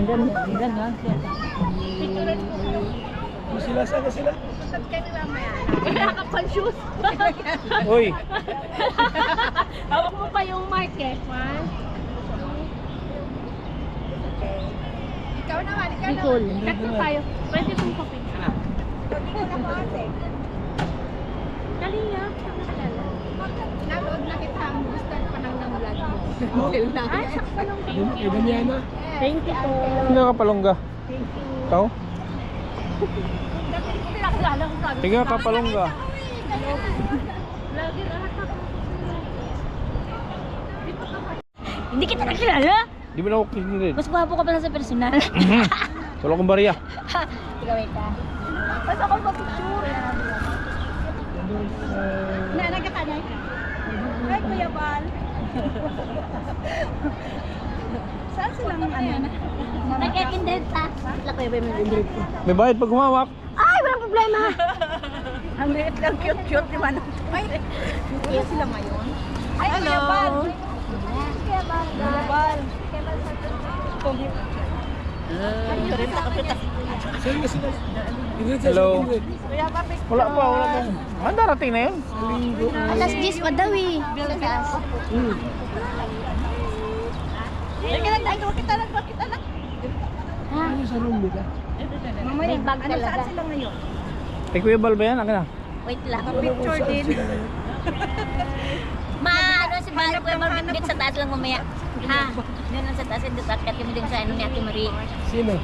Ganun siya. Sila, saan sila? Nakapal-shoes. Uy! Hawak mo pa yung market, man. Ikaw naman, ikaw Nicole. naman. Tatlo tayo. Pwede itong kapit. Kalinga. Nanood na kita ang booster pa ng vlog mo. Ay, sakto lang. Damiana. Thank you po. Sino ka palongga? Ikaw? Tiga ka palongga. Hindi kita nakilala. Di ba na ako kinilid? Mas gwapo ka pala sa personal. Wala akong bariya. Ikaw ka. Mas ako pa-picture. Nagkakanay. Ay, Kuya Bal. Saan silang ano? Nag-kindred ta. Wala ko yung kindred ko. May bayad pag humawak. Ay, walang problema. Ang liit lang, cute-cute, di ba? Ay, wala sila ngayon. Ay, Kuya Bal. Kuya Bal. Kuya Bal. Hello. Kuya Bal, Wala pa, wala pa. Ah, darating na yun. Alas 10 pa daw eh. Sa taas. Sige lang, tayo. Kita lang. Ha? Ano sa room nila? Mamaya, May bag ano talaga. saan sila ngayon? Eh, Kuya Bal ba yan? Akin na. Wait lang. Picture din. Ano si Bal, Kuya Bal, sa taas lang mamaya. Ha? Doon lang sa taas, doon akit kami din sa ano ni Ate Marie. Sino?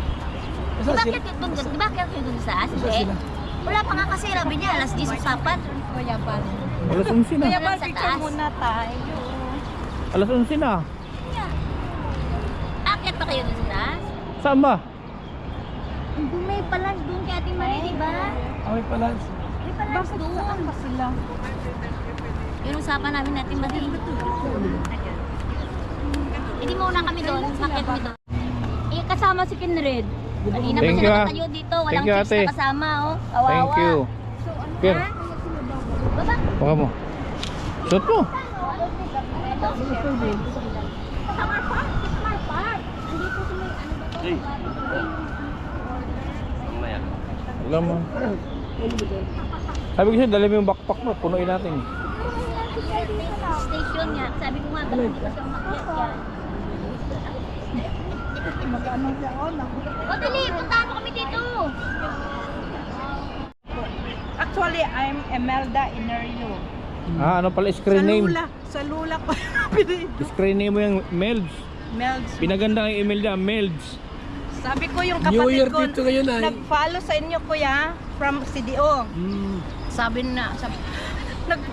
Di ba akit yun doon? Di ba akit yun doon sa taas? Hindi. Wala pa nga kasi, sabi niya, alas 10 usapan. Kuya Bal. Alas 11 na. Kuya Bal, Sa picture taas. muna tayo. Alas 11 na. Akit pa kayo doon sa taas? Saan ba? May palas doon kay Ate Marie, di ba? May palans. May palas doon. Saan ba sila? Yung usapan namin natin Marie. Hindi muna kami doon, bakit kami doon? Eh, kasama si Kinred. Kanina pa Thank siya you, nakatayo dito, walang Thank you, chicks ate. na kasama, oh. Kawawa. Thank you. Kir, Ha? Baba. baka mo. Suot mo. Summer Park, Summer Park. Andito sa may ano ba to? Wala mo. Sabi ko siya, dali mo yung backpack mo. Punuin natin. Station nga. Sabi ko nga, ba't hindi ko siya umakyat yan? Mag-ano siya, O, dali, puntahan mo kami dito. Actually, I'm Emelda Inerio. Ah, ano pala screen name? Sa lula ko. Screen name mo yung Melds. Melds. Pinaganda ang email niya, Melds. Sabi ko yung New Year kapatid ko, dito ngayon, ay. nag-follow sa inyo kuya from CDO. Sabi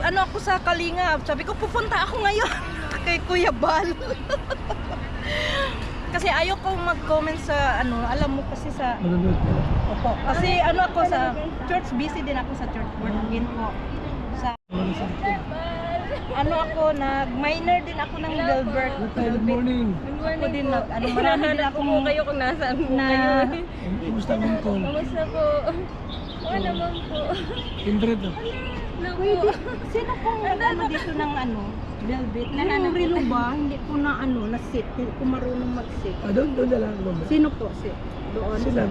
ano ako sa Kalinga. Sabi ko pupunta ako ngayon kay Kuya Bal. Kasi ayaw ko mag-comment sa ano, alam mo kasi sa Opo. Kasi ano ako sa church, busy din ako sa church work again po. Sa ano ako, nag-minor din ako ng Gilbert. Good morning. Ako din ano, marami din ako kayo kung nasaan po kayo. Kumusta mo ko? Kamusta po? Oo naman po. Kindred na. Pwede. Sino pong ano dito ng ano? Velvet. Yung relo ba? Hindi ko na ano, na-sit. Hindi ko marunong mag-sit. Ah, doon na lang. Sino po? Sit. Doon. Sila.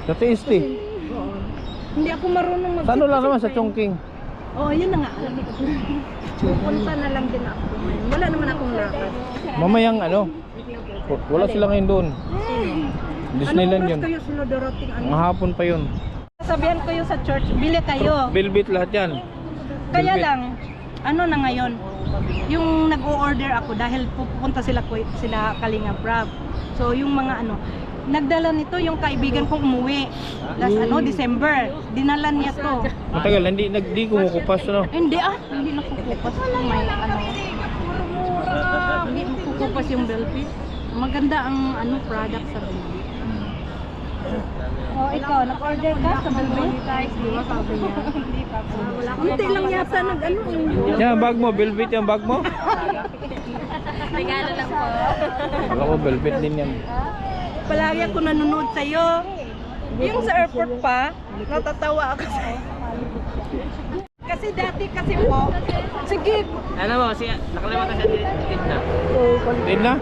Sa TST. Oo. Hindi ako marunong mag-sit. Sa ano lang kasi naman, sa pwede. Chongqing. Oo, yun na nga. Pupunta na lang din ako ngayon. Wala naman akong lakad. Mamayang ano, wala sila ngayon doon. Disneyland Anong yun. oras kayo sila darating? Ang Ano? hapon pa yun. Sabihan ko yung sa church, bili kayo. Velvet lahat yan. Kaya Velvet. lang, ano na ngayon, yung nag-o-order ako dahil pupunta sila Kalinga Prab. So yung mga ano, nagdala nito yung kaibigan kong umuwi. Last December. Dinala niya to. Matagal, hindi kumukupas, no? Hindi hindi nakukupas. May ano. Hindi nakukupas yung Velvet. Maganda ang ano product sa Velvet. Oh, ikaw, nag-order ka sa Velvet? Di ba sabi niya? Hindi lang yata nag-ano. Yan, bag mo, Velvet yung bag mo? Regalo lang po. Wala ko, Velvet din yan. Palagi ako nanonood sa'yo. Yung sa airport pa, natatawa ako sa'yo. Kasi dati kasi po, sige. Ano mo, nakalimutan siya din na. Din na?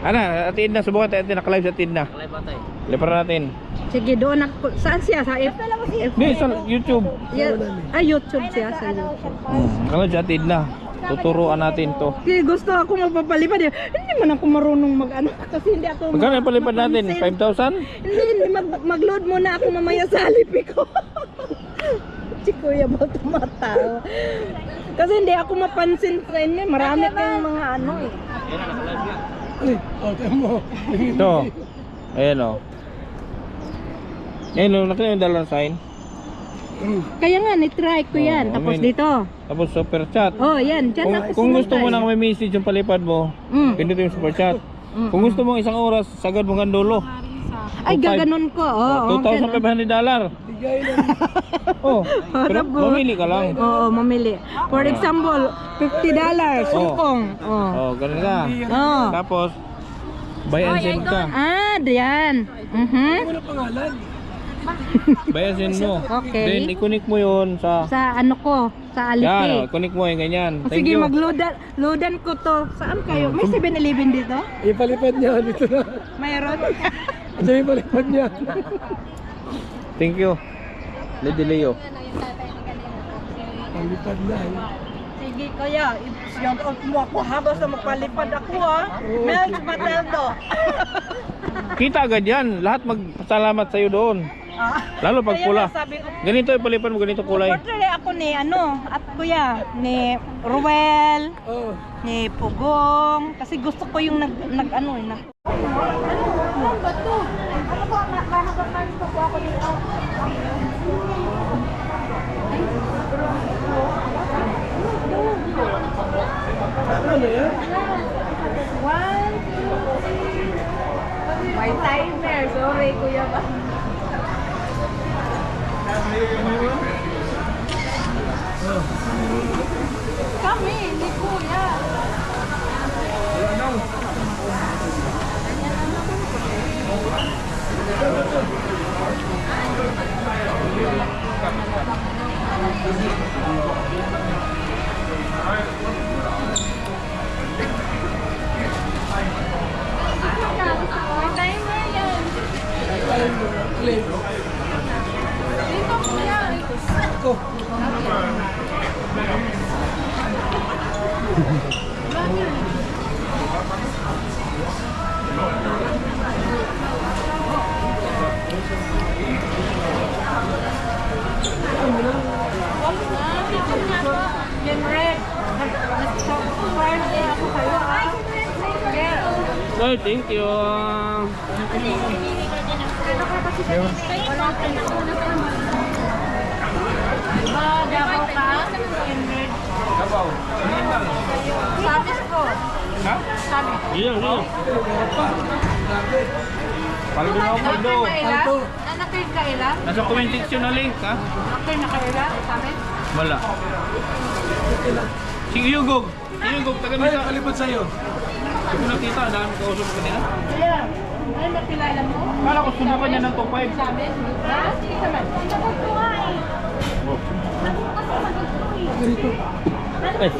Ano, atin na, subukan tayo atin, naka-live sa atin na. Lipar natin. Sige, doon ako. Saan siya? Sa Hindi, sa YouTube. YouTube siya. Sa YouTube. Naka-live sa atin na. Tuturuan natin to. Kasi gusto ako magpapalipad. Hindi man ako marunong mag-ano. Kasi hindi ako... Magkano yung palipad natin? 5,000? Hindi. Mag-load muna ako mamaya sa Alipi ko. Si Kuya ba tumatao? Kasi hindi ako mapansin sa inyo. Marami kang mga ano eh. Ito. Ayan o. Ayan o, nakita yung dollar sign. Kaya nga, nitry ko yan. Oh, Tapos I mean, dito. Tapos super chat. Oh, yan. Diyan ako Kung gusto mo sinutay. nang may message yung palipad mo, pindutin yung super chat. Kung gusto mo isang oras, sagad mo ng dulo. Ay, gaganon ko. Oh, $2,500. Oh, pero mamili ka lang. Oo, mamili. For example, $50. Hong Kong. Oh. Oh, ganun ka. Oh. Tapos, buy and send ka. Ah, diyan. Buy and send mo. Okay. Then, i-connect mo yun sa... Sa ano ko, sa Yan, oh, Alipi. connect mo yung ganyan. Thank Sige, you. loadan ko to. Saan kayo? May 7-Eleven dito? Ipalipad niya dito na. Mayroon? Diyan ipalipad niya. Thank you. Lady Leo. Palipad na. Sige, kaya. Shout out mo ako habang sa magpalipad ako ha. Mel Mateldo. Kita agad yan. Lahat magpasalamat sa'yo doon. Lalo pag Kaya pula. nga sabi ko, Ganito yung palipad mo, ganito kulay. Portrait ako ni ano, at kuya, ni Ruel, Oh. ni Pugong, kasi gusto ko yung nag ano eh na. Ano yan? May timer, sorry kuya ba? Kami, ni kuya. May timer yan. Dito kuya. Ako. Yan red. Nag-subscribe din ako kayo. Ay, thank you. Dabaw ka? Yan red. Kabaw. Sabis ko. Ha? Sabis. Iya, iya. Paldo na ako, paldo. Nakir ka ila? Nasa comment section na link, ha? Nakir na ka ila? Sabis? Wala. Si Yugog. Si Yugog, taga Ay, nisa. palipad sa'yo. Hindi ko nakita, dahil kausap ko nila. Kaya, ano nakilala mo? Kala ko subukan niya ng top 5. Sabis? Ha? Sige naman. Ganito. Eh.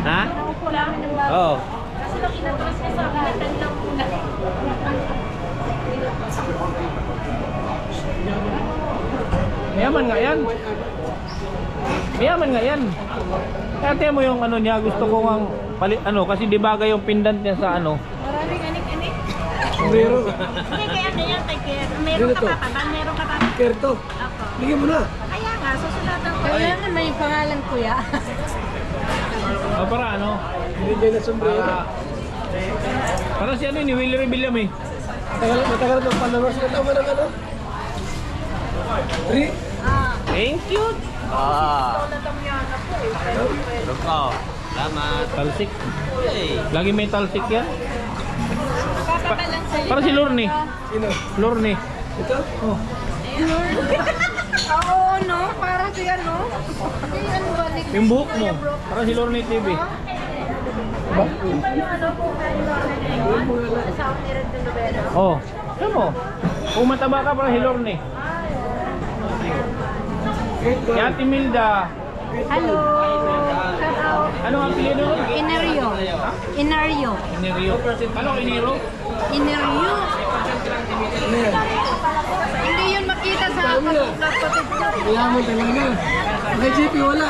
Ha? Naupo lang ng bago. Oo. Kasi nung inatras niya sa akin, natandang muna. Mayaman nga yan. Mayaman nga yan. Kaya tiyan mo yung ano niya, gusto ko ang ano, kasi di bagay yung pendant niya sa ano. Maraming anik-anik. Sombrero. Hindi, kaya ano yan, kay Kier. Meron ka pa ba? Meron ka pa ba? Kerto. Ako. Bigyan mo na. Kaya nga, susunatan ko. Kaya nga may pangalan kuya. O para ano? Binigay na sombrero. Para si ano ni Willie Rebellion eh. Matagal ng followers na tama ng ano? 3? Thank you. Talsik. Lagi may talsik yan. Para si Lorne. Sino? Lorne. Ito? Oh. Oo, no? Para siya, no? Kasi ano ba? Yung buhok mo. Para si Lorne TV. Oh. Ano mo? Kung mataba ka para si Lorne. Si Ate Milda. Hello. Shout out. Ano ang apelyido? Inario. Inario. Inerio. Ano Inero? Inario. Hindi yun makita sa kapatid ko. Mayaman talaga. Kay GP wala.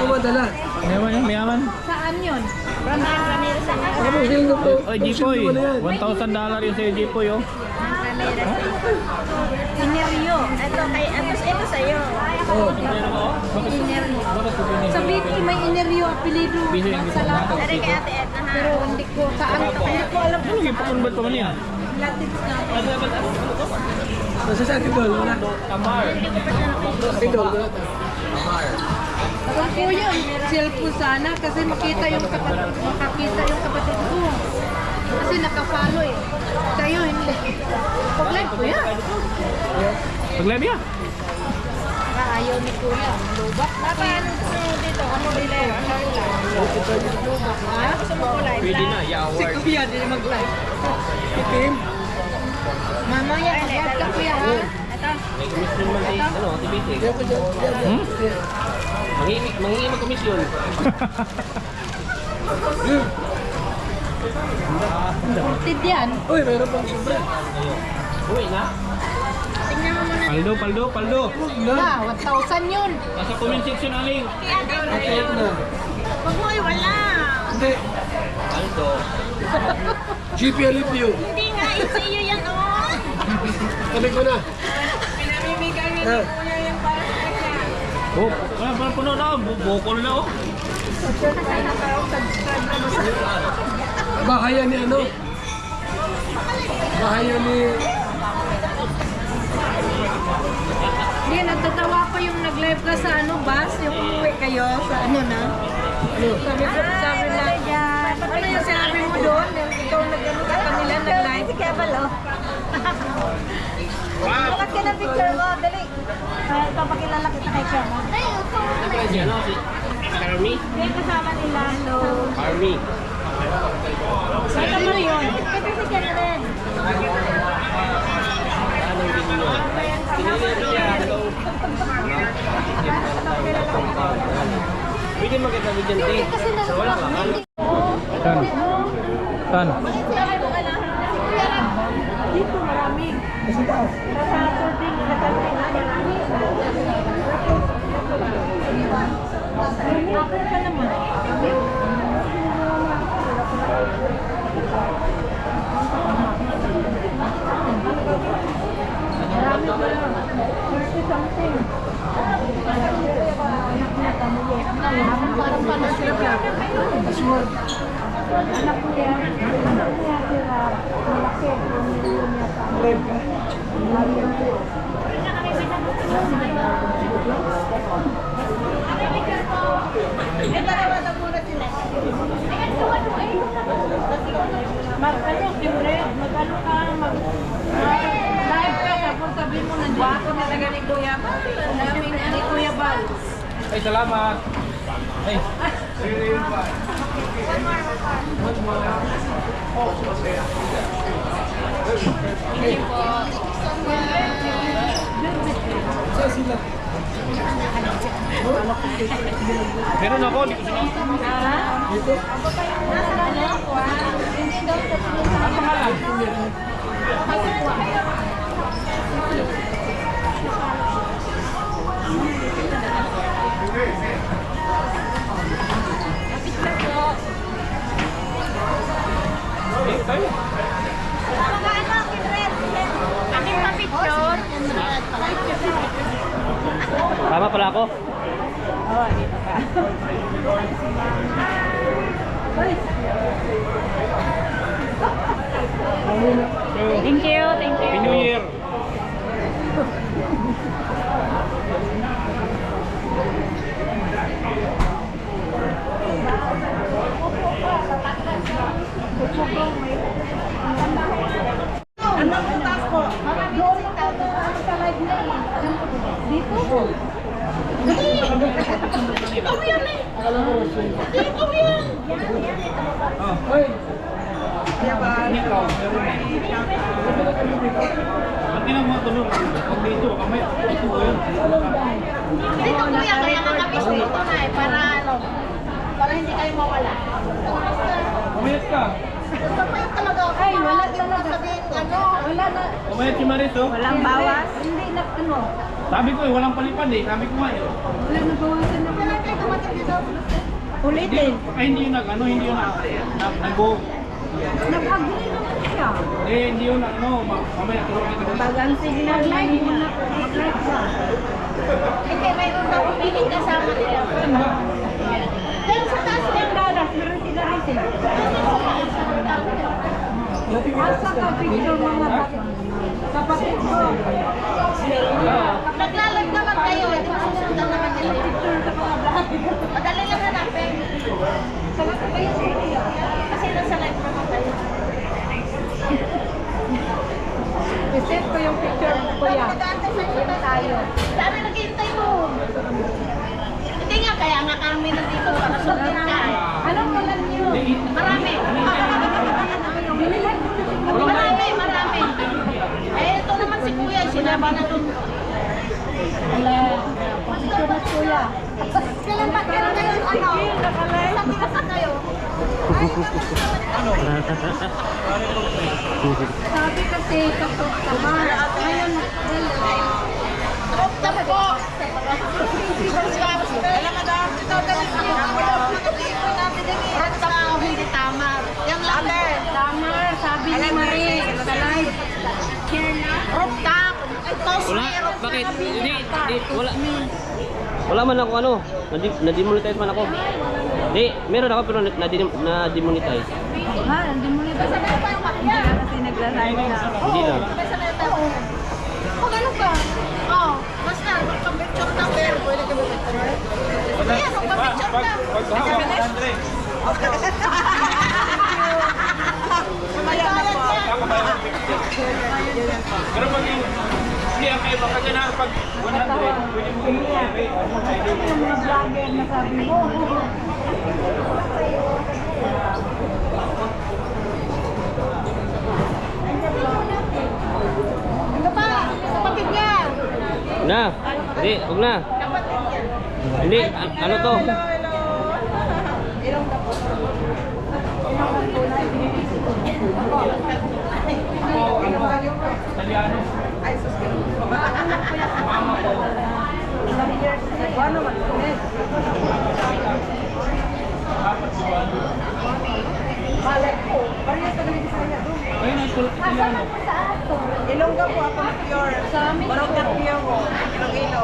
Kumadala. Mayaman. Saan yun? Ako sino po? Oy, Jipoy. $1,000 yung sa'yo, Jipoy, oh. Inario. Ito kay ito sa'yo. Oh. Sa Vicky may Inario apelido. Salamat. Dari kay Ate Edna ha. Pero hindi ko saan. Hindi ko alam kung saan. Ano ba ito man yan? Latin na. Nasa sa Idol, wala. Idol, wala. Kung po yun, cellphone sana kasi makita yung kapatid ko. Kasi nakafollow eh. Kayo hindi. Pag-live ko yan. Pag-live yan. Ayaw ni Kuya. Lubak. Paano dito? Ano dito? Lubak ha? Gusto mo ko live? Pwede na, i-award. Si Kuya din mag-live. Itim. Mamaya, mag-live ka Kuya ha? Ito. Hindi ako dyan. Mangingi mag-komisyon. Kurtid yan. Uy, meron pang sobra. Uwi na. Tingnan mo muna. Paldo. Na, 1,000 yun. Nasa comment section, Aling. Nakayat na. Wag mo wala. Hindi. Aldo. GP Alipio. Hindi nga, it's iyo yan oh. Sabi ko na. Pinamimigay ni Ah. Kuya yan para sa kanya. Oh, parang puno na, bukol na, oh. Bahaya ni ano? Bahaya ni... Hindi, nagtatawa pa yung nag-live ka sa ano, bus, yung umuwi kayo sa ano na. Sabi lang, ano yung sinabi mo doon? Ikaw nag-ano ka kanila, nag-live. Si Kebal oh. Bukat ka ng picture mo, dali. Ito, pakilala kita kay Kebal. Si ano? Si Army? Yung kasama nila, no. Army. Sino yun? Kasi si Kebal. Anong din nyo? Pinili siya. Hello. Pwede magkatabi dyan, te. Wala ka. Saan? Dito marami. Sa tubig, sa tubig, marami. Ako ka naman. Marami ko lang. 30 something. Parang panas sila. Anak ko yan. Anak ko yan sila. Malaki. Pumiliyon niya sa Mag-ano, siyempre, mag-ano ka, mag-live ka, tapos sabihin mo, nandiyan ako na taga ni Kuya Bal. Namin ni Kuya Bal. Ay, salamat. Ay. Saan sila? Meron ako, di ko sila. Dito? Ang pangalan? Tayo. Aking pa-picture. Tama pala ako. Oo, dito ka. Thank you, thank you. Happy New Year. Ano ang taas ko? Doon ako sa live na eh. Dito? Ikaw yan eh. Ikaw yan. Ay! Ikaw, meron na. Ba't di na mga tulog? Pag dito, kamay. Ito ko yun. Dito kuya, kaya nga kami dito na eh, para ano, para hindi kayo mawala. Umayat ka. Kapayot talaga ako. Ay, wala talaga. Sabihin, ano, wala na. Umayat si Maris, oh. Walang bawas. Hindi na ano. Sabi ko, walang palipad eh. Sabi ko nga, eh. Wala na bawasan na. Wala kayo dumating dito. Ulitin. Ay, hindi yun hindi yun nag-go. Nag-agree naman siya. Hindi yun mamaya tulog kita. Pag ang signal na yun, mag-like ka. Hindi, mayroon daw piling kasama nila. Dahil sa taas Yung dadas, meron sila rin. Asa ka picture mga kapatid ko. Naglalag naman kayo, hindi masusundan naman nila. Madali lang hanapin. Sagot ko kayo sa iyo. Kasi nasa live naman kayo. I-set ko yung picture ko yan. Tayo. Dami naghihintay mo. Hindi nga, kaya nga kami nandito para sundin ka. Anong kalan niyo? Marami. Marami. Eh, ito naman si Kuya, sinabi na doon. Wala. Picture na kuya. Kailan ba kayo ngayon, ano? Sabi ka sa kayo. Sabi kasi kapag tamar. Ngayon, Okta po. Alam mo daw, ito galing niyo. Okta po, hindi tama. Yung later. tamar. Sabi ni Marie. Sa live. Okta. Toast Wala, me, Okta. bakit? Hindi, wala. Wala man ako ano, na-demonetize man ako. Hindi, meron ako pero na-demonetize. Ha? Hindi mo nito. Hindi ka kasi nagla-live na. Hindi lang. Pag ano ka? Oh, basta, magpa-picture na. Pwede ka ba-picture? Ayan, magpa-picture na. Pagkahawak, Andre. Pero pag yung hindi ang iba kasi na pag 100, pwede mo i-pay. Yung mga vlogger na sabi mo. Ano pa? Kapatid niya. Na, hindi, huwag na. Hindi, ano to? Italiano. Ano man? Balik ko. Parehas na galing sa kanya. Ayun ang Italiano. Ilongga po ako pure. Barangga pure ko. Iloilo.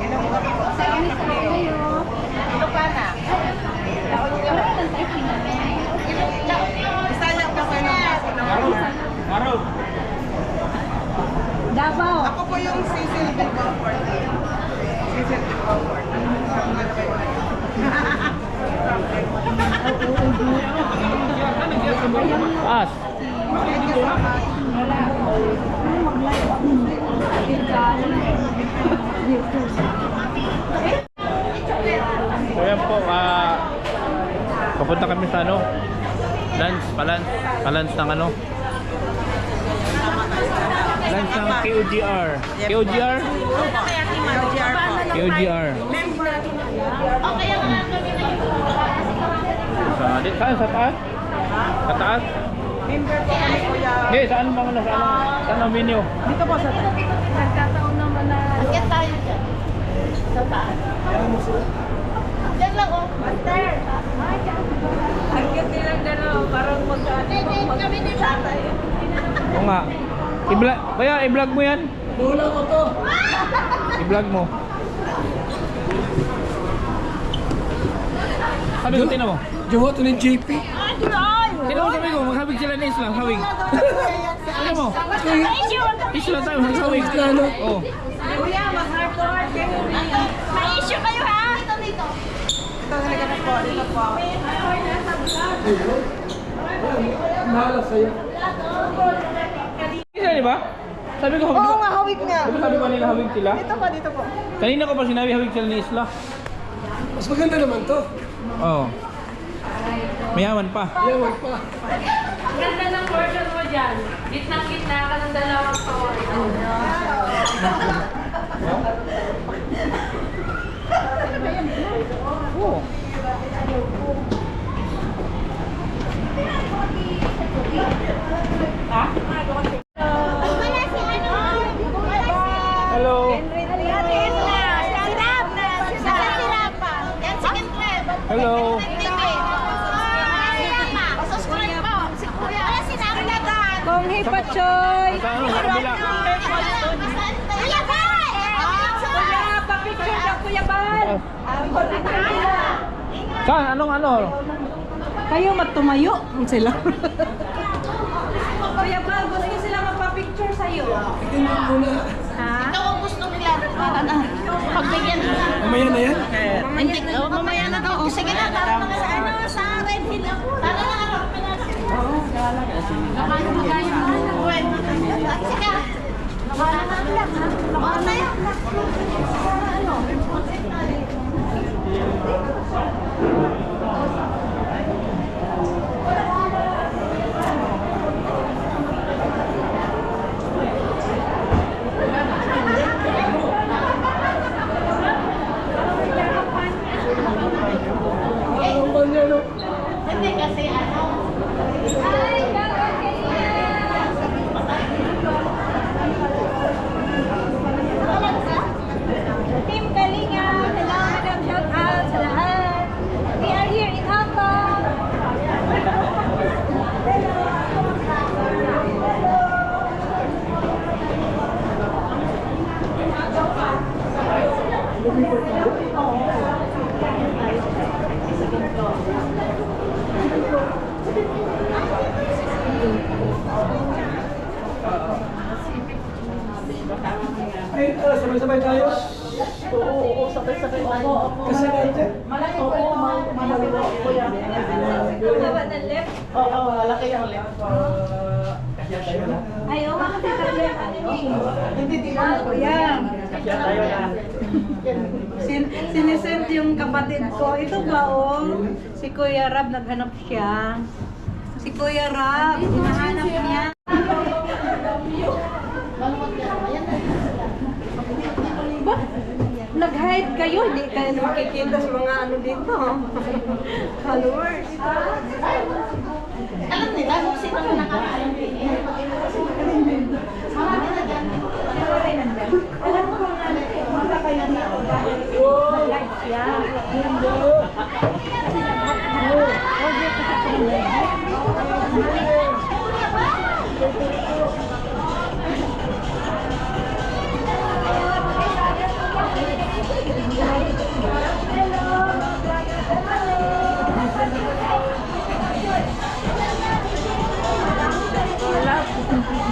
Ilongga po. Sa amin sa kayo. Ilocana. Bisaya po kayo ng Marol. Marol. Davao. Ako po yung Cecil de Beaufort. Cecil de Beaufort. As. So yan po, papunta kami sa ano, palance ng ano, lunch ng KOGR. KOGR? KOGR. Okay, ang mga kami na yung Saan? Sa taas? Sa taas? Member po kami kuya. Hindi, saan bang ano? Saan ang menu? Dito po sa Nagkataon naman na Akyat tayo dyan. Sa taas. Diyan lang, oh. Master. agad nilang dalawa parang Kami ni tatay. Oo nga. Kaya i-vlog mo yan? Wala ko to. I-vlog mo. Sabi ko, tinan mo. Jowa to ng JP. Tinan mo, sabi ko, maghawig sila na Isla. Hawig. Tinan mo. Isla tayo, maghawig. Ano? Oo. Kuya, mag-heart to heart kayo. May issue kayo, ha? Dito, dito. Ito halika na po. Dito po. Mahala sa'yo. Isa, di ba? Sabi ko, Oo nga, hawig nga. Di ba sabi ko nila hawig sila? Dito po. Kanina ko pa sinabi hawig sila ni Isla. Mas maganda naman to. Oo. Mayaman pa. Yawan pa. Ganda ng version mo dyan. Gitna-gitna ka ng dalawang story. Hello. Subscribe po. Si Kuya. Wala sinabi na daan. Kong Hipachoy. Saan sa kabila? Kuya Bay! Kuya, pa-picture daw Kuya Bal. Saan? Anong ano? Kayo magtumayo sila. Kuya Bal, gusto sila magpa-picture sa'yo. Tingnan muna. Ha? Ito ang gusto nila. Pagbigyan. Mamaya na yan. Mamaya na daw. Sige na. Tara na sa ano. Sa Red Hill. Tara na. Sige. Labanan tayo. Ang banyo, no? Hindi kasi ano. Team Kalinga, hello, madam, shout out sa lahat. We are here in Hong Kong. Ay, sabay-sabay tayo. Oo, sabay-sabay tayo. Kasi nandiyan. Baba ng left. Oo, malaki ang left. Ay, oh, mga left. Hindi, di Yan. Kaya tayo na. Sinisend yung kapatid ko. Ito ba, oh? Si Kuya Rab, naghanap siya. Si Kuya Rab, hinahanap niya. Ba? Nag-hide kayo, hindi kayo makikita sa mga ano dito. Followers. Alam nila kung sino na nakakaalam din. Marami na dyan. Alam ko na, maka kayo dito dahil nag-live siya.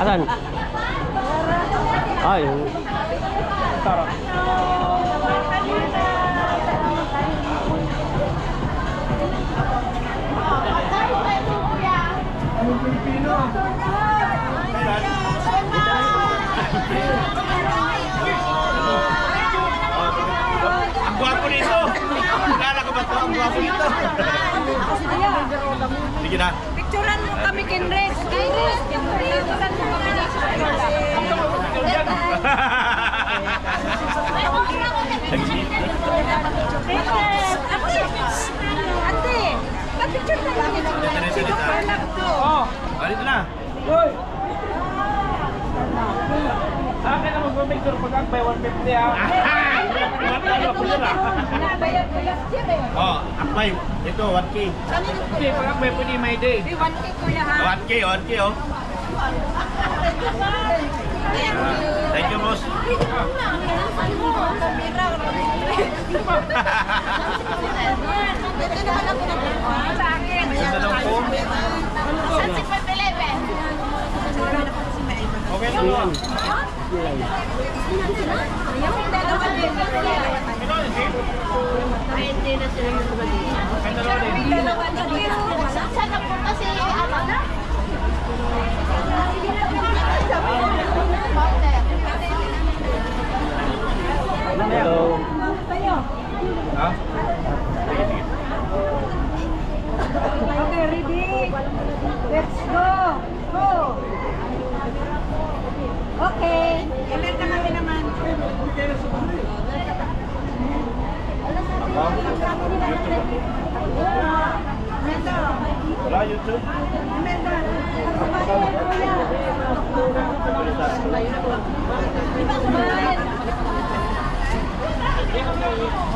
Asan? Ay, Tara. Anong Pilipino? Ang gwapo nito! Kilala ko ba ito? Ang gwapo nito! Sige na. Picturean mo kami, Kenres. Kenres, picturean mo kami na Ate, pa-picture na lang. Si Dr. Lab to. Oh, O, dito na. Hoy! akin na mag-picture pag ang by 150 ha. Nabayad ko last year eh. O, apply. Ito, 1K. Hindi, pag ang by pwede may day. 1K kuya ha. 1K, 1K, oh. Thank you, boss. Ito naman ang pinagawa sa akin. Ganda lang po. Sa 7-Eleven. Okay na po. Saan napunta si ano? hello. Ha? Okay, ready? Let's go. Go. Okay. Ilan ka kami naman? Wala, YouTube.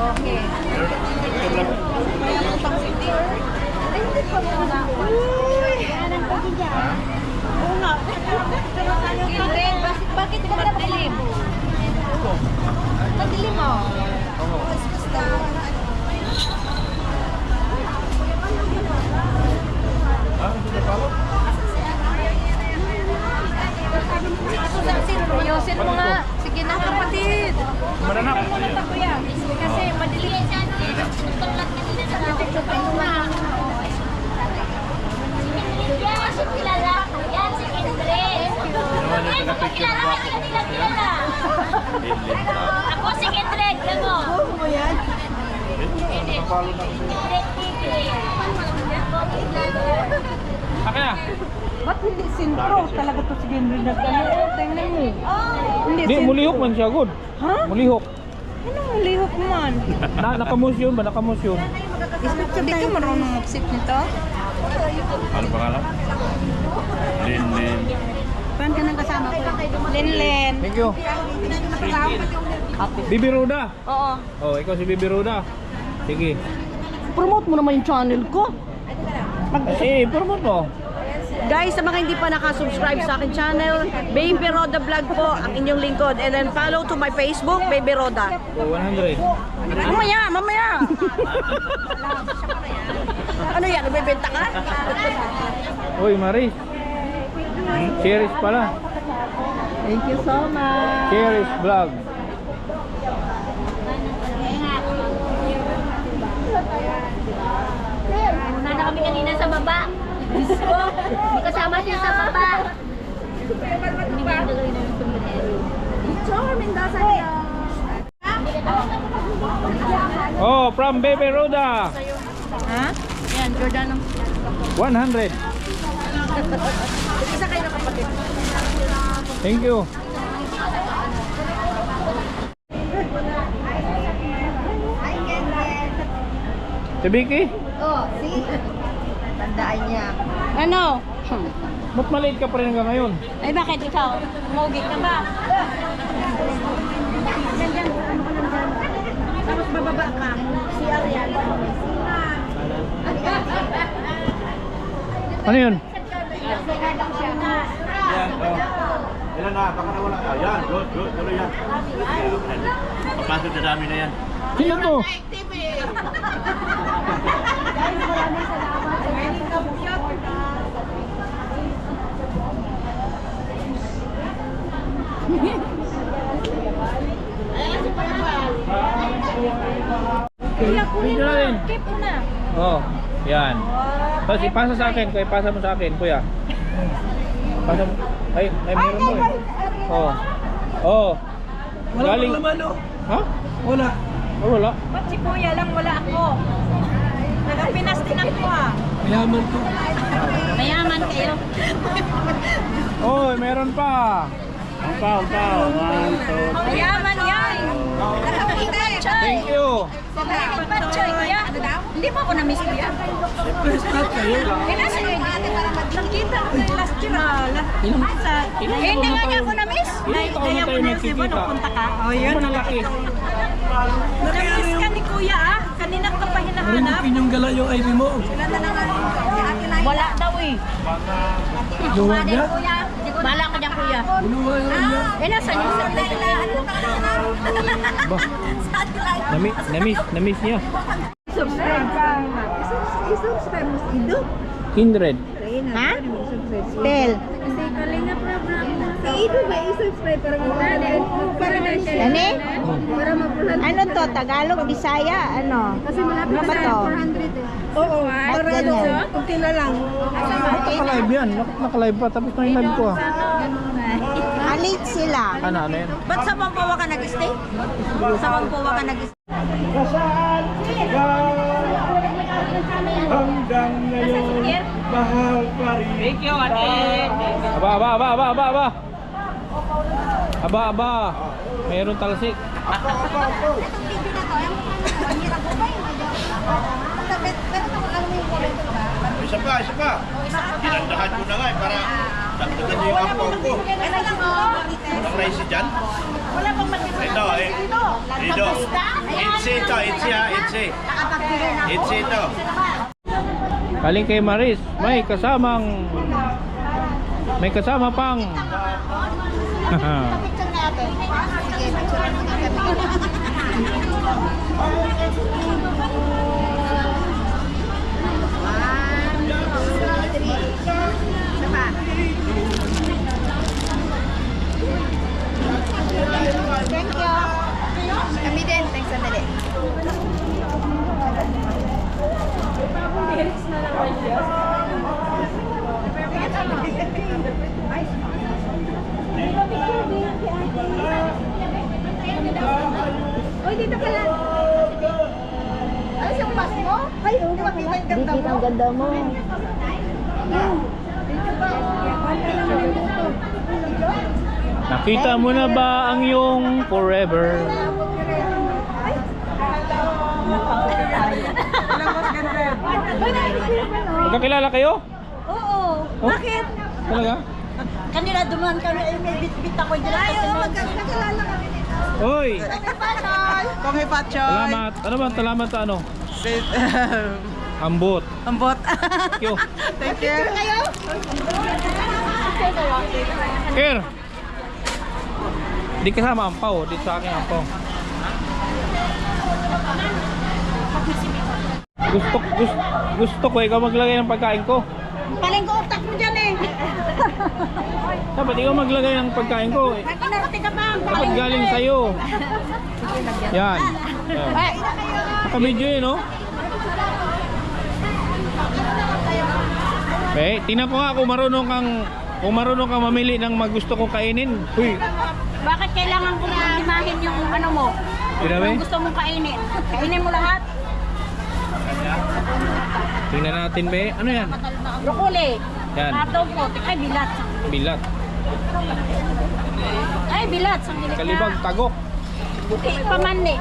Okay. pang city. Oo nga. Kindred, bakit madilim? Madilim mo. Yosin mo nga. Sige na kapatid. Maranap. Kasi madilim. Yan, si kilala. Yan, si Kindred. Yan, si kilala. Kilala. Ako si Kindred. Gamo. Mo yan. Kindred TV. Akin na. Ba't hindi sintro? Talaga to si Henry na tingnan mo. Hindi Di, sintro. mulihok man siya, good. Ha? Mulihok. Anong lihok man? Nakamus yun ba? Nakamus yun. Hindi ka marunong mag-sit nito? Ano pangalan? Lin. Saan ka nang kasama ko? Linlen. Thank you. Bibi Roda. Oo. Oh, ikaw si Bibi Roda. Sige. Promote mo naman yung channel ko. Promote mo. Guys, sa mga hindi pa nakasubscribe sa akin channel, Baby Roda Vlog po ang inyong lingkod. And then follow to my Facebook, Baby Roda. Oh, 100. Mamaya! Ano yan? Nagbebenta ka? Uy, Maris. Cherish pala. Thank you so much. Cherish Vlog. Una na kami kanina sa baba. Diyos ko, may kasama siya sa baba. Hindi mo nagagawin na yung sombrero. Oh, from Baby Roda. Ha? Yan, Jordan. 100. Isa kayo na kapatid. Thank you. Si Vicky? Oh, see? Tandaan niya. Ano? Ba't maliit ka pa rin hanggang ngayon? Ay, bakit ikaw? Mogi ka ba? Tapos bababa ka. Si Ariel. Ano yun? Yan, oh. Ilan na? Baka nawala. Ayan, good. Tuloy yan. Papasok na dami na yan. Sino to? Kuya, kunin mo. Rin. Keep mo na. Oh, yan. Tapos ipasa sa akin, kuya, ipasa mo sa akin, kuya. Pasa mo. Ay, meron mo eh. Oh. Oh. Wala Galing. pang laman, oh. Ha? Wala. Oh, wala. Ba't si kuya lang wala ako? Nagapinas din ako ah. Mayaman to. Mayaman kayo. Oh, meron pa. Umpaw. 1, 2, Mayaman yan. Thank you. Kuya, hindi mo ako na-miss kuya. Siyempre, start kayo. Eh, nasa yun? Nakita ko kayo last year. Eh, hindi nga niya ako na-miss. Ilang taon na tayo nagkikita? Nagpunta ka? Oh, yun. Malaki. Na-miss ka ni kuya ah. Kanina ka pa hinahanap. Marinukin yung gala yung IV mo. Wala daw eh. Luwag niya. Bala ka dyan kuya. Luwag niya. Eh, nasa yung Ba? Namiss niya. subscribe ka. I-subscribe mo si Ido. Kindred. Ha? Spell. Ido ba i-subscribe para para na siya. Ano? Para mapulan. Ano to? Tagalog, Bisaya? Ano? Kasi malapit Ano ba to? 400 Oo, para ganyan. kunti na lang. Naka-live yan. Naka-live pa. Tapos na yung live ko ah. Alit sila. Ano yan? Ba't sa Pampawa ka nag-stay? Sa Pampawa ka nag-stay? Hanggang ngayon, mahal pa rin. Thank you, ate. Aba. Mayroon talsik. Isa pa. Ginandahan ko na nga para dagdagan niyo yung ampaw ko. Ang rice dyan. Wala bang makikita? Ito, ito. Itzy ito, Itzy ha, Itzy. Nakapagbigay na ako. Itzy ito. Galing kay Maris, may kasama pang Picture natin. Sige, picture natin. Thank you. Kami din. Thanks sa dali. Uy, dito ka lang. Ano siyang pas mo? Ay, hindi makita yung ganda mo. Hindi ang ganda mo. nakita mo na ba ang iyong forever? Magkakilala kayo? Oo. Oh? Bakit? Talaga? Kanina dumaan kami, ay may bit-bit ako dyan. Ayaw, magkakilala kami nito. Hoy! Konghe Pachoy. Salamat. Ano ba? Salamat sa ano? Ambot. Ambot. Thank you. Thank you. Here. Di kasama ampaw. Dito sa akin ampaw. Gusto ko ikaw maglagay ng pagkain ko. Paling ko utak mo dyan eh. Dapat ikaw maglagay ng pagkain ko. Kinarati ka pa. Dapat galing sa'yo. Yan. Ay, Naka-video yun, no? Tingnan ko nga kung marunong kang mamili ng magusto kong kainin. Uy. bakit kailangan ko na imahin yung ano mo? Tinabi? Yung gusto mong kainin. Kainin mo lahat. Tingnan natin, be. Ano yan? Broccoli. Yan. Adobo. Ay, bilat. Bilat. Ay, bilat. Sangilit Kalibag, tagok. Buti pa man eh.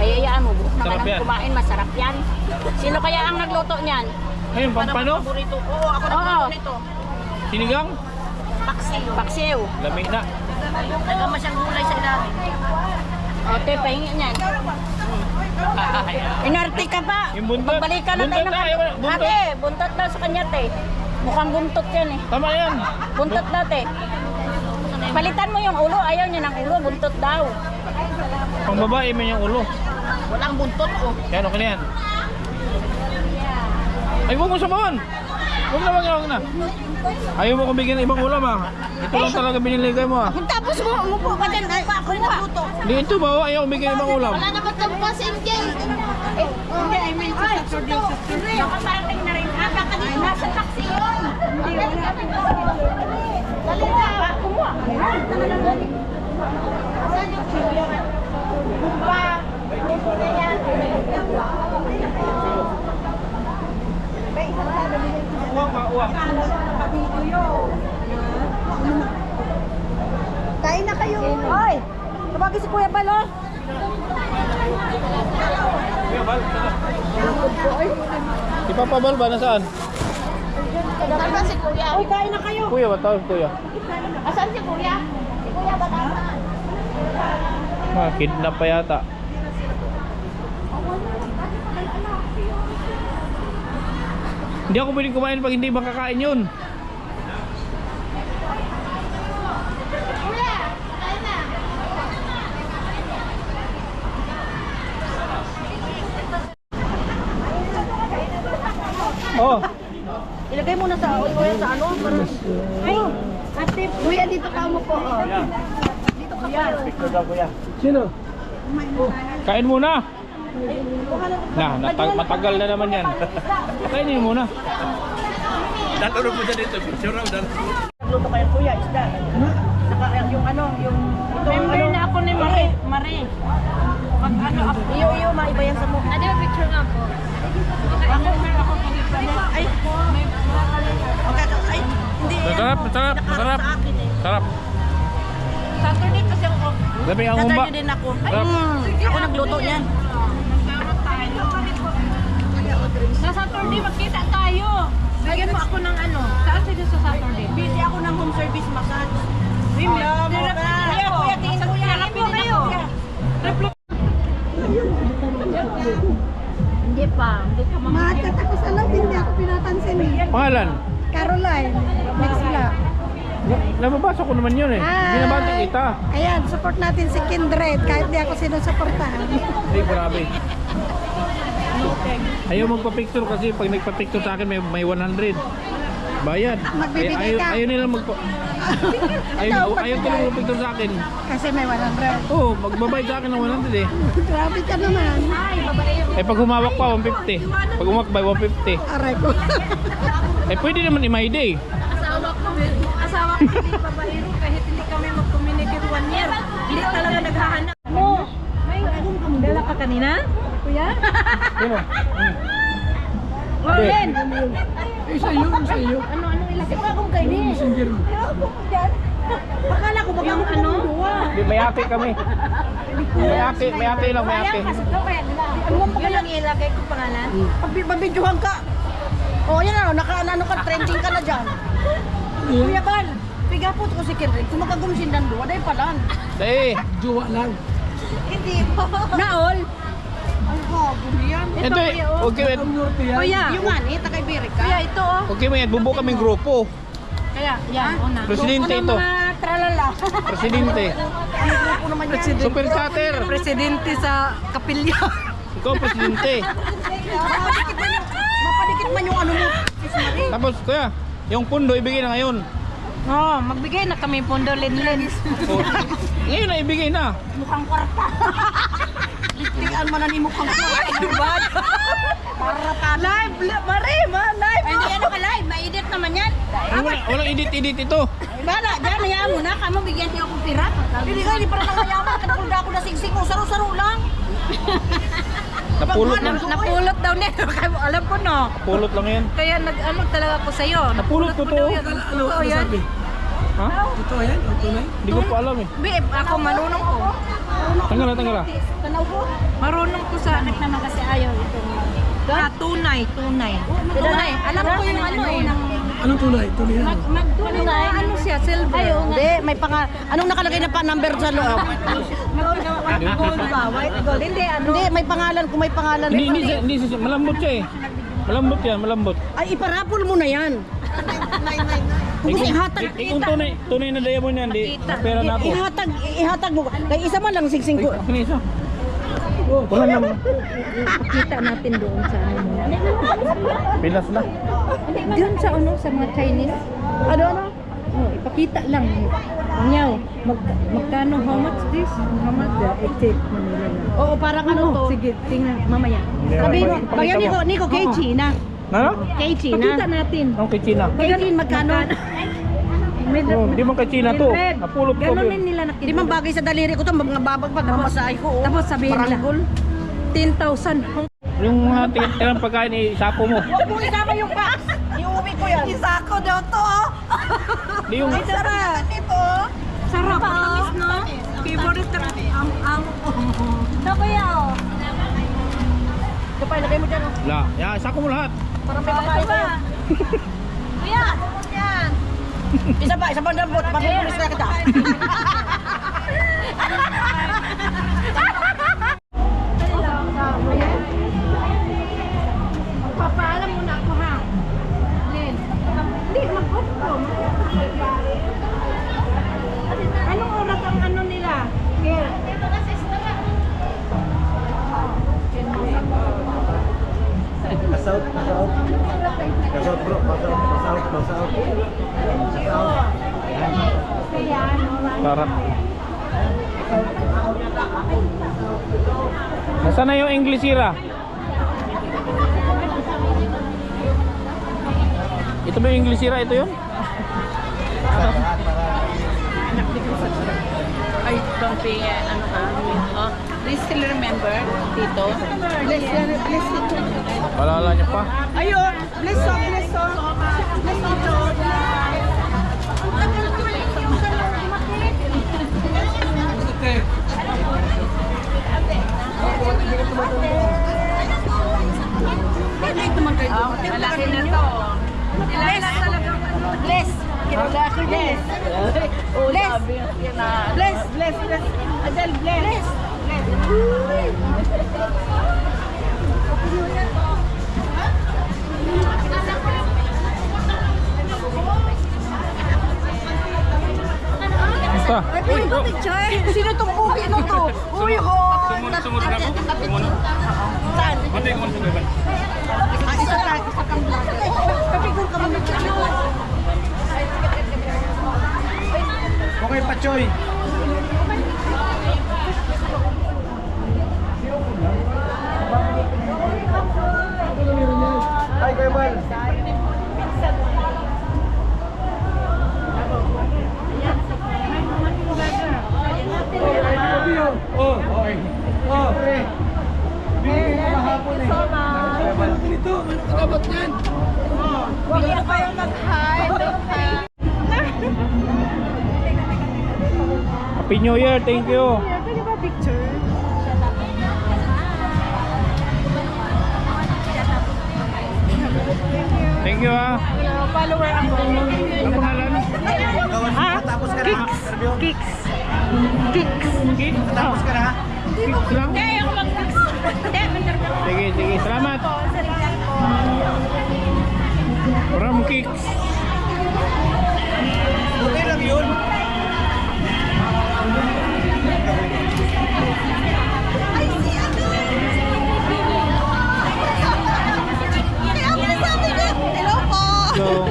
Kaya yaan mo. Bukas na Sarap ka yan. nang kumain. Masarap yan. Sino kaya ang nagluto niyan? Ayun, pampano? Paborito. Oo, ako nagluto nito. Sinigang? Paksiw. Paksiw. Lamig na. Nagama siyang gulay sa ilalim. O, te, pahingi niyan. Inarte ka pa. Yung buntot. Pagbalikan na tayo Buntot na, ayaw, buntot. Ate, buntot daw sa kanya, te. Mukhang buntot yan eh. Tama yan. Buntot daw, te. Palitan mo yung ulo. Ayaw niya ng ulo. Buntot daw. Pang babae mo yung ulo. Walang buntot, oh. Yan, okay na yan. Ay, huwag mo sabawan. Huwag na. Ayaw mo kong bigyan ng ibang ulam, ah. Ito lang talaga biniligay mo, ah. Tapos mo, umupo ka dyan. Ay, ako nagluto. Hindi, ito ba? Ayaw kong bigyan ng ibang ulam. Wala naman itong pasin dyan. Hindi, I mean, sa Saturday. Baka parating na rin. Baka dito nasa taxi yun. Dali na. Kumuha. Saan yung chili? Bumba. Luto na yan. Uwak. Kain na kayo. Hoy, tumagi si Kuya Bal, oh. Kuya Bal, si Papa Bal ba? Nasaan? Saan ba si Kuya? Hoy, kain na kayo. Kuya ba? Tawag kuya. Asan si Kuya? Si Kuya ba nasaan? Kidnap pa yata. Hindi ako pwedeng kumain pag hindi makakain yun. Kuya, kain na. Oh, Ilagay mo na sa Kuya sa ano. Ay, ate, Kuya, dito ka mo po. Oh. Dito ka pa. Picture daw, kuya. Sino? kain muna. Matagal na naman yan. Kainin muna. Datulog mo dyan dito. Picture raw. Nagluto kayo, Kuya, isda. Yung ano, yung... Member na ako ni Mare. Pag ano, iyo, maiba yan sa mo. Ano yung picture nga po? Ay, okay, ay, hindi. Masarap. Sa akin eh. Sarap. Saturday kasi ako. Labi ang humba. Saturday din ako. Ay, Sarap. ako nagluto niyan. Sa Saturday, magkita tayo. Bigyan mo ako ng ano. Saan sila sa Saturday? Busy ako ng home service massage. Kuya, tingin ko yan. Happy kayo. Hindi pa. Hindi ka Matatakas alam, hindi ako pinapansin eh. Pangalan? Caroline, next vlog. Nababasa ko naman yun eh. Binabati kita. Ayan, support natin si Kindred kahit di ako sinusuportahan. Hindi, grabe. Ayaw magpa-picture kasi pag nagpa-picture sa akin may 100. Bayad. Magbibigay ka. Ayaw nila ayaw nila magpa-picture sa akin. Kasi may 100. Oo, magbabayad sa akin ng 100 eh. Grabe ka naman. Eh pag humawak pa, 150. Pag umakbay, 150. Aray ko. Eh pwede naman i-mayday. Asawa ko hindi babaero kahit hindi kami mag-communicate 1 year. Hindi talaga naghahanap. Dala ka kanina? Kuya? Sino? Gordon! Eh, sa iyo. Ano ilagay pa akong kainin? Messenger mo. Akala ko baka yung ano? Di, may ate kami. May ate lang, may ate. Ano mo pa lang ilagay ko pangalan? Pabidyohan ka. O yan ano, naka-ano ka, trending ka na dyan. Kuya Bal, pigapot ko si Kindred. Kung magkagumsindan doon, dahil palan. Dahil, Jowa lang. Hindi pa. Naol? Ang hagod yan. ito eh. Okay, Ang norte yan. Kuya! Yung ani, taga-Iberica. Kuya, ito oh. okay, may bubo kaming grupo. Kaya, yan, una. Presidente ito. Mga tralala. Presidente. Ano grupo naman yan? Super chatter. Presidente sa kapilya. Ikaw, presidente. Mapadikit man yung ano mo. Tapos, kuya, yung pundo ibigay na ngayon. Oh, magbigay na kami pondo linlin. So, ngayon na ibigay na. Mukhang kwarta. Listian man ang mukhang kwarta. Para pa. Live, live. Ay, hindi ano ka live. Maedit naman yan. Walang edit ito. Bala, dyan, hayaan mo na. Kamo, bigyan niyo akong pira. Hindi ka, hindi pa naman mayaman. Kanakulda ako na singsing. Saro-saro lang. Napulot lang. Napulot daw niya. Alam ko no. Napulot lang yan. Kaya nag-ano talaga ako sa'yo. Napulot ko to. Ano Totoo yan. sabi? Ha? Totoo yan? O tunay? Hindi ko pa alam eh. Babe, ako marunong ko. Tanggal na. Tanaw ko. Marunong ko sa anak naman kasi ayaw ito. Tunay. Tunay. Alam ko yung ano eh. Anong tunay? Tunay yan. Magtunay. Ano siya? Silver. Hindi, may panga... Anong nakalagay na pa number sa loob? Gold ba? White gold. Hindi, ano. Hindi, may pangalan. Kung may pangalan. Hindi, malambot siya eh. Malambot yan, malambot. Ay, iparapol mo na yan. Kung ihatag... Kung tunay na diamond yan, di pera na ako. Ihatag mo. Kaya isa man lang singsing ko. Kinisa. Wala naman. Kita natin doon sa ano mo. Pinas na. Doon sa ano, sa mga Chinese. Ano? Oh, ipakita lang. Ngaw, magkano, how much this? How much that? I-take Manila lang. Oo, parang ano to. Sige, tingnan, mamaya. Sabi mo, kaya Nico, kay China. Ano? Kay Pakita China. natin. Ang kay China. Kay China, magkano? Di man kay China to. Napulot ko. Ganunin nila nakita. Hindi man bagay sa daliri ko to, mga babagpag, mamasahe ko. Tapos sabihin nila, 10,000. Yung mga tirang pagkain, isapo mo. Huwag mo isama yung box. Iuwi ko yan. Isako daw to. Di yung... Ay, sarap. Ito. Sarap. Tamis, no? Favorite na ang Ito kuya, oh. Ito pa, ilagay mo dyan, oh. La, ya, isako mo lahat. Para may makain tayo. Kuya, yan. Isa pa dampot. Papupulis na kita. Papaalam mo na ako ha. Len. Hindi, mag-off ko. Anong oras ang ano nila? Here. Pasout bro, pasout. Sarap. Nasaan na yung English era? Ito ba yung English era? Ito yun? I don't be, please still remember, Tito. Palala niyo pa. Ayun. Bless song. Bless Tito. Malaki na to. Bless. Kinula ako, yes. Bless. Bless. Adel, bless. Basta. Ay, pwede picture. Sino itong buki na to? Uy, ho! Sumunod na ako. Sumunod. Saan? Pati ko man sumunod. Isa kang vlogger. Kapigong ka mag-picture. Okay, Pachoy. Hi, Kuya Bal. Oh, okay. Oh, pre. Bigyan na mahapon eh. Kuya Bal, ganito. Ano ka dapat yan? Huwag na kayo mag-hide. Happy New Year, thank you. Pwede ba picture? Thank you ha. Follower ako. Ano pangalan? Ha? Tapos ka na. Kicks. Kicks. Kik? Tapos ka na. Kik lang? Kaya ako mag-kicks. Sige, salamat. From Kicks. Okay lang yun. Hello po! So,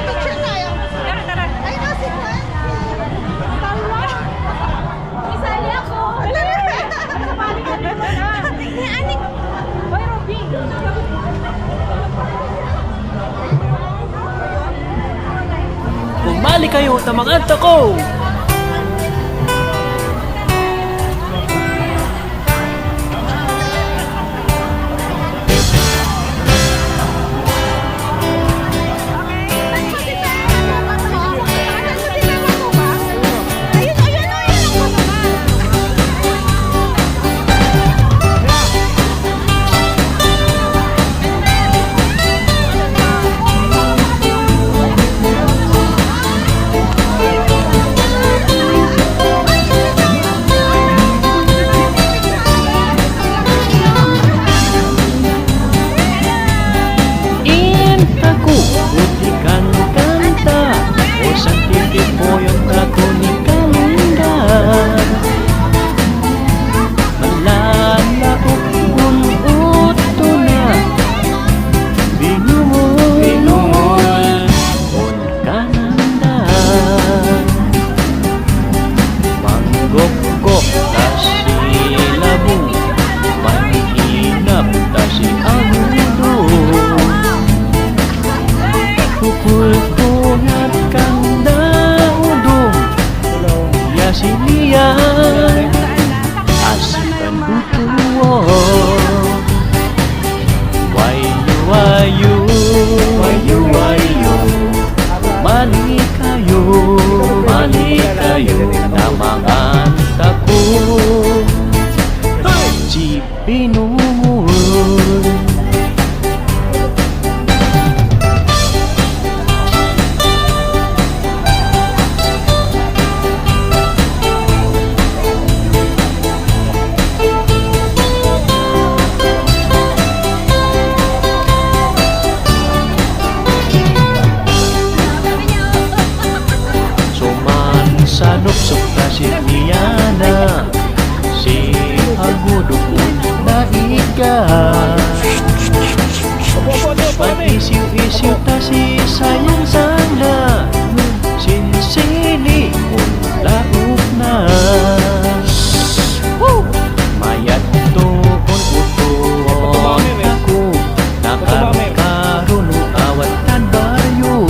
Picture tayo. Ay, kasi ka. Isali ako. Isali ka naman ah. Anik. Hoy, Robby. Bumalik kayo sa mga anto ko! Sanok-sok na si Diana, si Agudukun na iga. Pag-isiw-isiw ta si sayang sana, sinsini kung lauk na. Mayat tuon utuon ako, nakakaroon awat tanbayo.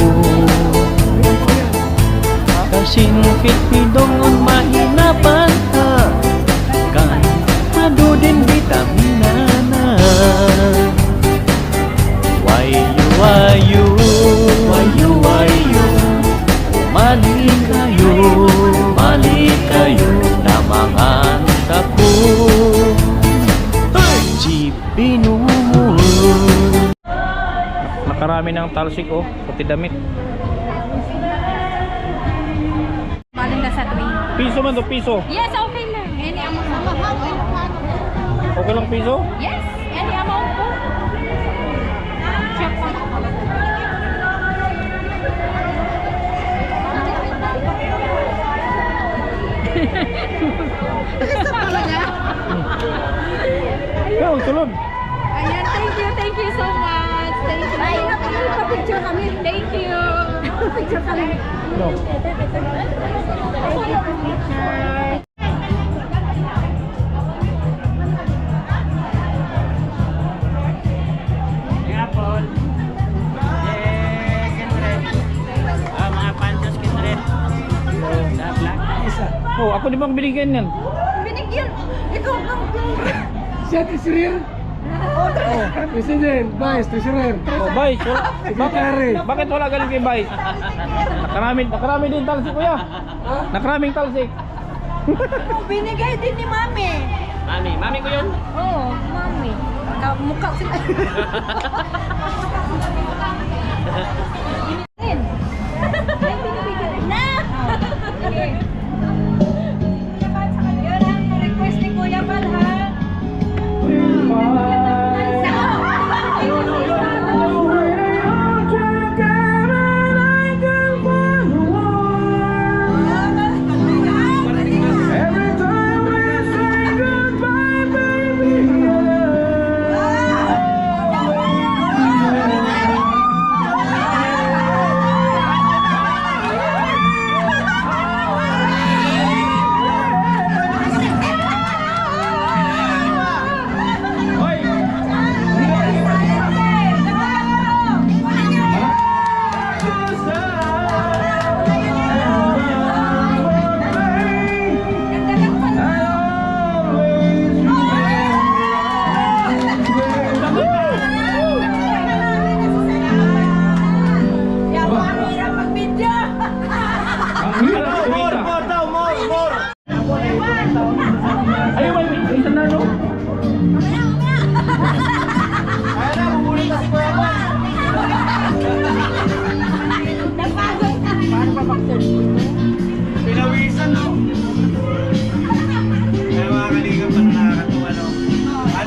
Kasingkit pidong ang mahinapan ka, kan ado din vitamina na. Wayu, mali kayo, namangan ako. Si Pinong ng talsik oh, pati damit. Maling ka sa train. Piso man to, piso. Yes, okay lang. Any amount. Okay lang piso? Yes, any amount po. Check po. Yo, tulog. Ayan, thank you so much. Thank you. Ay, picture kami. Thank you. Picture kami. No. Oh, ako di bang binigyan yan? Binigyan. Ikaw ang Siya, treasurer. President, Vice, treasurer. Oh, Vice, wala. Secretary. Bakit wala galing kay Vice? Nakarami din talsik kuya. Nakaraming talsik. binigay din ni Mami. Mami ko yun. Oo, Mami. Mukha sila. Na! Yun ang request ni Kuya Bal, ha? Ayun, may isa na no? Pinawisan, no? Kaya mga kalingap na nakakatuwa, no?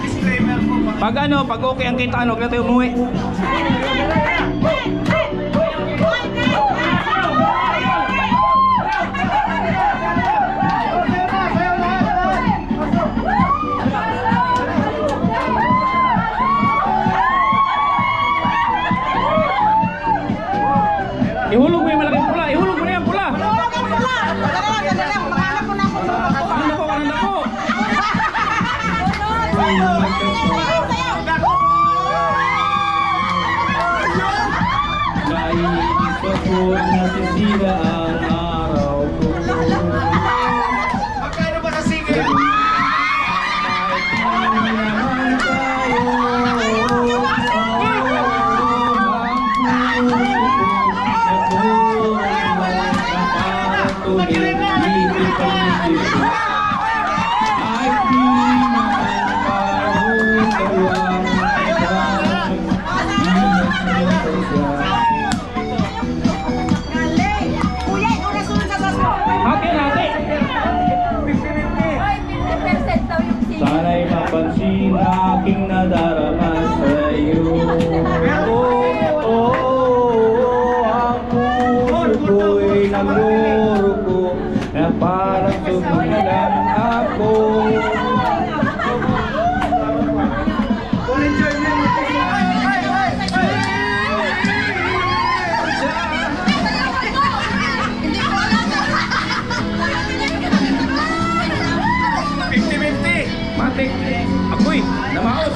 Disclaimer po. Pag okay ang kita, huwag na tayo umuwi. Ihulog mo yung malaking pula, ihulog mo na yung pula. Ano ko, ano ko? Kahit pa po nasisira ang araw ko. Magkano ba sa sige? Kahit hindi naman tayo, sana'y mapansin aking nadarama sa'yo. Ang puso ko'y nagruruko na parang sumilang ako. Matik, ako'y namaos.